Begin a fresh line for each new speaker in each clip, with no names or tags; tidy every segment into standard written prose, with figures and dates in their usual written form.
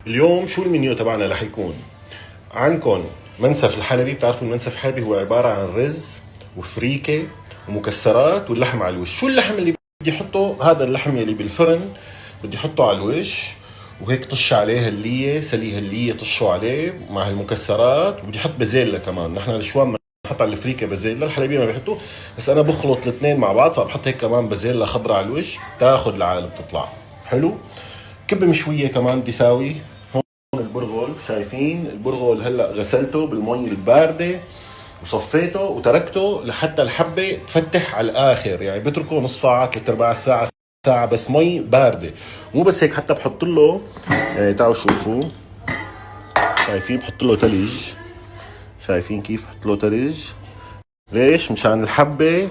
اليوم شو المنيو تبعنا رح يكون؟ عندكم منسف الحلبي. بتعرفوا المنسف الحلبي هو عبارة عن رز وفريكة ومكسرات واللحم على الوش. شو اللحم اللي بدي احطه؟ هذا اللحم اللي بالفرن بدي احطه على الوش، وهيك طش عليه هلية، سلي هلية طشه عليه مع المكسرات، وبدي احط بازيلا كمان. نحن الشوام بنحط على الفريكة بازيلا، الحلبية ما بيحطوا، بس انا بخلط الاثنين مع بعض، فبحط هيك كمان بازيلا خضراء على الوش، تاخذ العالم بتطلع حلو. كبة مشوية كمان بيساوي. البرغل، شايفين البرغل هلا غسلته بالمي البارده وصفيته وتركته لحتى الحبه تفتح على الاخر، يعني بتركه نص ساعه، ثلاث ارباع ساعه، ساعه، بس مي بارده. مو بس هيك، حتى بحط له تعالوا شوفوا، شايفين بحط له ثلج. شايفين كيف بحط له ثلج؟ ليش؟ مشان الحبه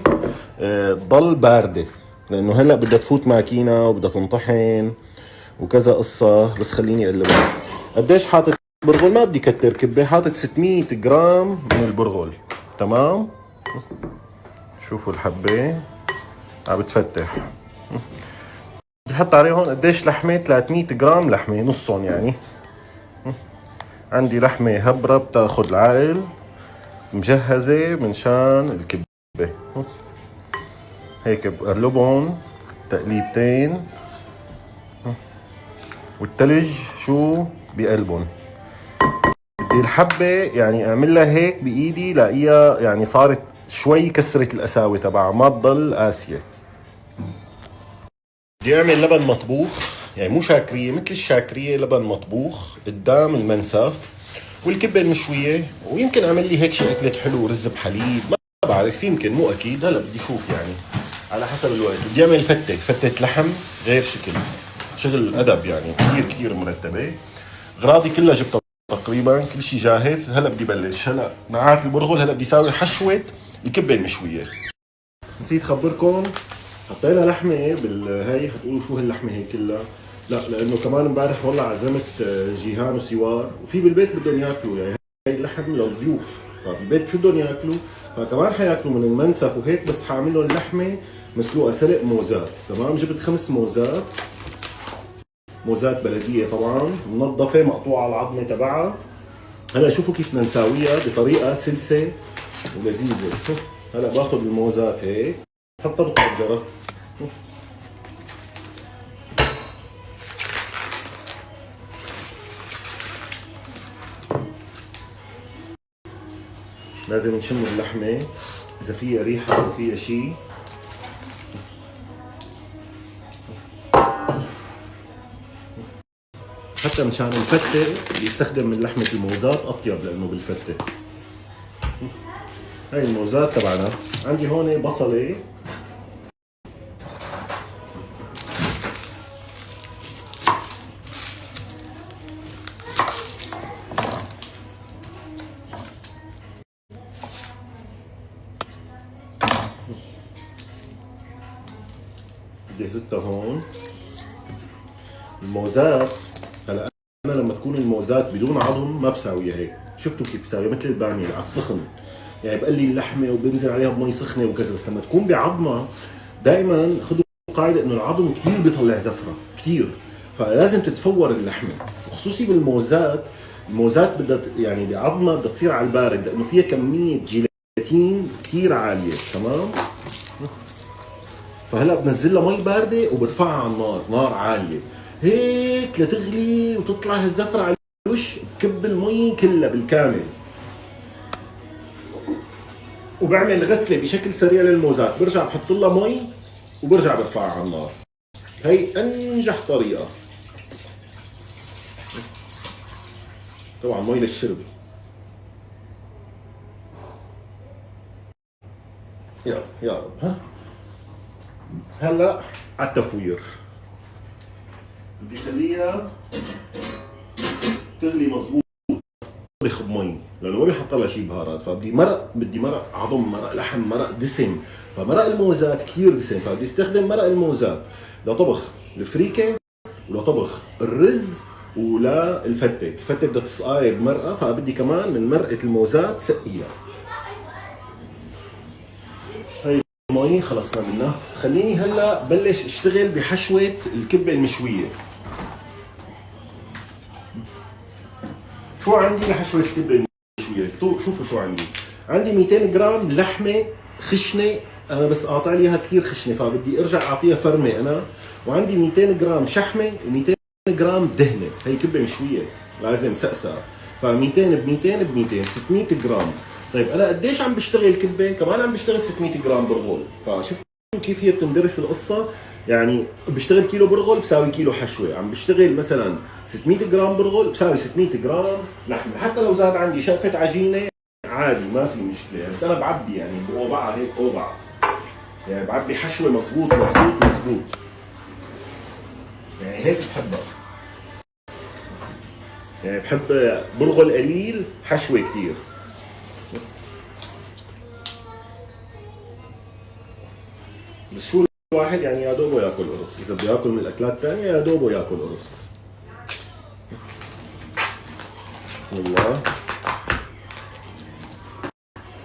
تضل بارده، لانه هلا بدها تفوت ماكينه وبدها تنطحن وكذا قصه. بس خليني اقلبها. قديش حاطط برغل؟ ما بدي كتر كبه، حاطط 600 جرام من البرغل. تمام. شوفوا الحبه عم بتفتح. بدي احط عليه هون قديش لحمه؟ 300 جرام لحمه، نصهم يعني. عندي لحمه هبره بتاخذ العقل، مجهزه من شان الكبه. هيك بقلبهم تقليبتين، والتلج شو بقلبهم. بدي الحبة يعني اعملها هيك بايدي، لاقيها يعني صارت شوي كسرت القساوة تبعها، ما تضل قاسية. بدي اعمل لبن مطبوخ، يعني مو شاكرية، مثل الشاكرية، لبن مطبوخ قدام المنسف والكبة المشوية. ويمكن اعمل لي هيك شكلة حلو، رز بحليب، ما بعرف، يمكن، مو اكيد، هلا بدي اشوف يعني على حسب الوقت. بدي اعمل فتة لحم غير شكل، شغل ادب يعني، كثير كثير مرتبة. اغراضي كلها جبتها تقريبا، كل شيء جاهز. هلا بدي بلش. هلا نقعات البرغل هلا بدي اساوي حشوه الكبه المشويه. نسيت خبركم، حطينا لحمه بالهي. حتقولوا شو هاللحمه هي كلها؟ لا، لانه كمان امبارح والله عزمت جيهان وسوار، وفي بالبيت بدهم ياكلوا، يعني هي لحم للضيوف، فبالبيت شو بدهم ياكلوا، فكمان حياكلوا من المنسف وهيك. بس حاعمل لهم لحمه مسلوقه سلق موزات. تمام. جبت 5 موزات، موزات بلديه طبعا، منظفه، مقطوعه العظمه تبعها. هلا شوفوا كيف بدنا نساويها بطريقه سلسه ولذيذه. هلا باخذ الموزات هيك، بحطها بالطبجره، لازم نشم اللحمه اذا فيها ريحه او فيها شيء. حتى مشان الفته بيستخدم من لحمه الموزات اطيب، لانه بالفته. هاي الموزات تبعنا. عندي هون بصله، بدي ازتها هون. الموزات هلا انا لما تكون الموزات بدون عظم ما بساويها هيك. شفتوا كيف بساويها؟ مثل الباميه على السخن، يعني بقلي اللحمه وبنزل عليها بمي سخنه وكذا. بس لما تكون بعظمها، دائما خذوا قاعده انه العظم كثير بيطلع زفره كثير، فلازم تتفور اللحمه. وخصوصي بالموزات، الموزات بدها يعني بعظمها بدها تصير على البارد، لانه فيها كميه جيلاتين كثير عاليه. تمام. فهلا بنزلها مي بارده وبرفعها على النار، نار عاليه هيك لتغلي وتطلع هالزفره على الوش. بكب المي كلها بالكامل، وبعمل غسله بشكل سريع للموزات، برجع بحط لها مي وبرجع برفعها على النار. هي انجح طريقه. طبعا مي للشرب. يا رب. ها هلا على التفوير. بدي خليها تغلي مظبوط، بيخب مي، لانه ما بيحط لها شيء بهارات. فبدي مرق، بدي مرق عظم، مرق لحم، مرق دسم. فمرق الموزات كثير دسم، فبدي استخدم مرق الموزات لطبخ الفريكه ولطبخ الرز ولا الفته. الفته بدها تسقاي بمرقه، فبدي كمان من مرقه الموزات سقيها. هي المي خلصنا منها. خليني هلا بلش اشتغل بحشوه الكبه المشويه. شو عندي لحشوة كبة المشوية؟ شوفوا شو عندي. عندي 200 جرام لحمة خشنة، أنا بس قاطع لي اياها كثير خشنة فبدي ارجع اعطيها فرمة أنا، وعندي 200 جرام شحمة و200 جرام دهنة، هي كبة مشوية لازم سقسة، ف 200 ب 200 ب 200 600 جرام. طيب أنا قديش عم بشتغل كبة؟ كمان عم بشتغل 600 جرام برغل، فشوفوا كيف هي بتندرس القصة. يعني بشتغل كيلو برغل بساوي كيلو حشوه، عم بشتغل مثلا 600 جرام برغل بساوي 600 جرام لحمه، حتى لو زاد عندي شقفه عجينه عادي ما في مشكله، بس انا بعبي يعني بأوبعة هيك أوبعة، يعني بعبي حشوه مزبوط مزبوط مزبوط، يعني هيك بحبها، يعني بحب برغل قليل حشوه كثير. بس شو الواحد يعني يا دوبه ياكل قرص، اذا بده ياكل من الاكلات الثانيه يا دوبه ياكل قرص. بسم الله.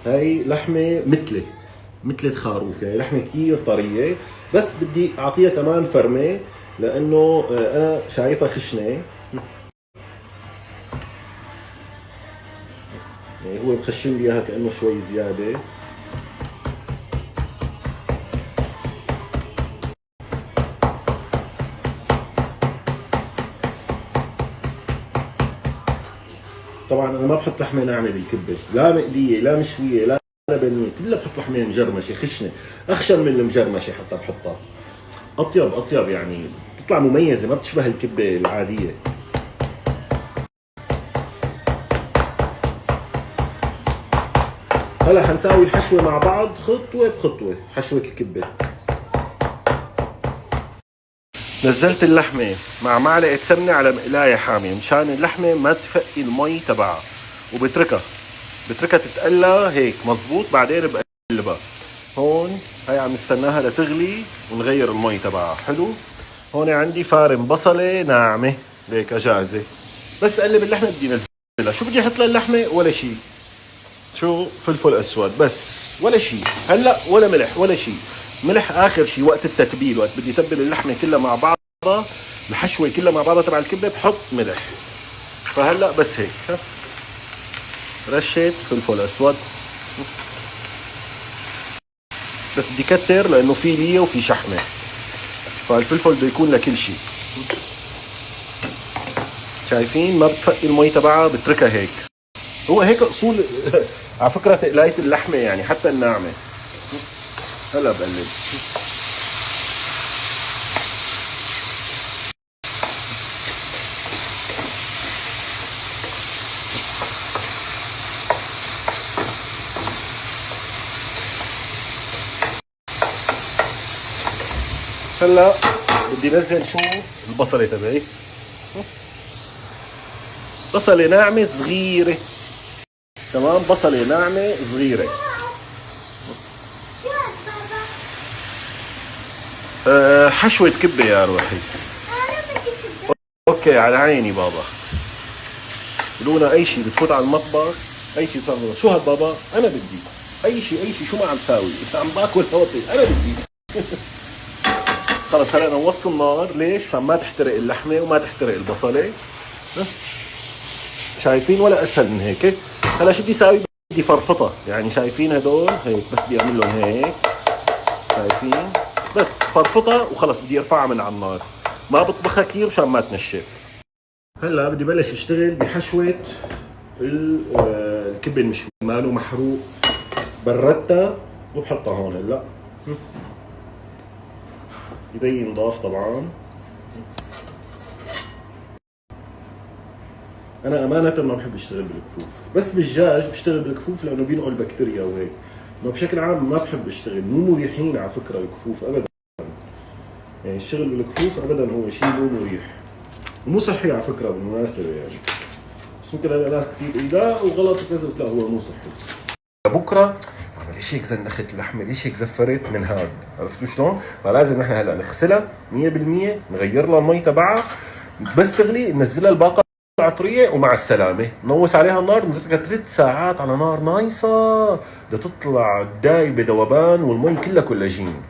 هاي لحمه مثل خروف، يعني لحمه كثير طريه، بس بدي اعطيها كمان فرمه لانه انا شايفها خشنه، يعني هو مخشن لي اياها كانه شوي زياده. طبعا انا ما بحط لحمه ناعمه بالكبه، لا مقليه لا مشويه لا لبنيه، كلها بحط لحمه مجرمشه خشنه، اخشن من المجرمشه حتى بحطها، اطيب يعني بتطلع مميزه ما بتشبه الكبه العاديه. هلا حنساوي الحشوه مع بعض خطوه بخطوه. حشوه الكبه، نزلت اللحمه مع معلقه سمنه على مقلايه حاميه مشان اللحمه ما تفقي المي تبعها، وبتركها تتقلى هيك مزبوط، بعدين بقلبها. هون هاي عم نستناها لتغلي ونغير المي تبعها. حلو. هون عندي فارم بصله ناعمه هيك جاهزه، بس قلب اللحمه بدي نزلها. شو بدي احط للحمه؟ ولا شيء، شو فلفل اسود بس، ولا شيء هلا، ولا ملح ولا شيء. ملح اخر شيء وقت التتبيل، وقت بدي تبل اللحمه كلها مع بعضها، الحشوه كلها مع بعضها تبع الكبه بحط ملح. فهلا بس هيك رشه فلفل اسود، بس بدي كتر لانه في ليه وفي شحمه، فالفلفل بده يكون لكل شيء. شايفين ما بتفقي المي تبعها، بتركها هيك. هو هيك اصول على فكره تقلايه اللحمه يعني حتى الناعمه. هلا بقلب. هلا بدي نزل شو البصله تبعي، بصله ناعمه صغيره، تمام، بصله ناعمه صغيره. حشوه كبه يا روحي. اوكي على عيني بابا. لونا اي شيء بتفوت على المطبخ، اي شيء بتعمله. شو هاد بابا؟ انا بدي اي شيء شو ما عم ساوي، اذا عم باكل هوطي انا بدي. خلص هلا نوصل النار، ليش؟ عشان ما تحترق اللحمه وما تحترق البصله. شايفين ولا اسهل من هيك؟ هلا شو بدي اساوي؟ بدي فرفطه، يعني شايفين هدول هيك، بس بدي اعمل لهم هيك، شايفين؟ بس فرفطه وخلص بدي ارفعها من على النار، ما بطبخها كثير مشان ما تنشف. هلا بدي بلش اشتغل بحشوه الكبه المشوي، ماله محروق، بردتها وبحطها هون. هلا ايدي نضاف طبعا. انا امانه ما بحب اشتغل بالكفوف، بس بالدجاج بشتغل بالكفوف لانه بينقل بكتيريا وهيك، ما بشكل عام ما بحب اشتغل. مو مريحين على فكره الكفوف ابدا، يعني الشغل بالكفوف ابدا هو شيء مو مريح ومو صحي على فكره بالمناسبه يعني، بس ممكن هلا ناس كثير لا وغلط وكذا، بس لا هو مو صحي. بكره ليش هيك زنخت اللحمه؟ ليش هيك زفرت من هاد؟ عرفتوا شلون؟ فلازم نحن هلا نغسلها 100%، نغير لها المي تبعها، بس تغلي ننزلها الباقه العطريه ومع السلامه. نوس عليها النار، نتركها 3 ساعات على نار نايصه لتطلع دايبه ذوبان والمي كلها كولاجين.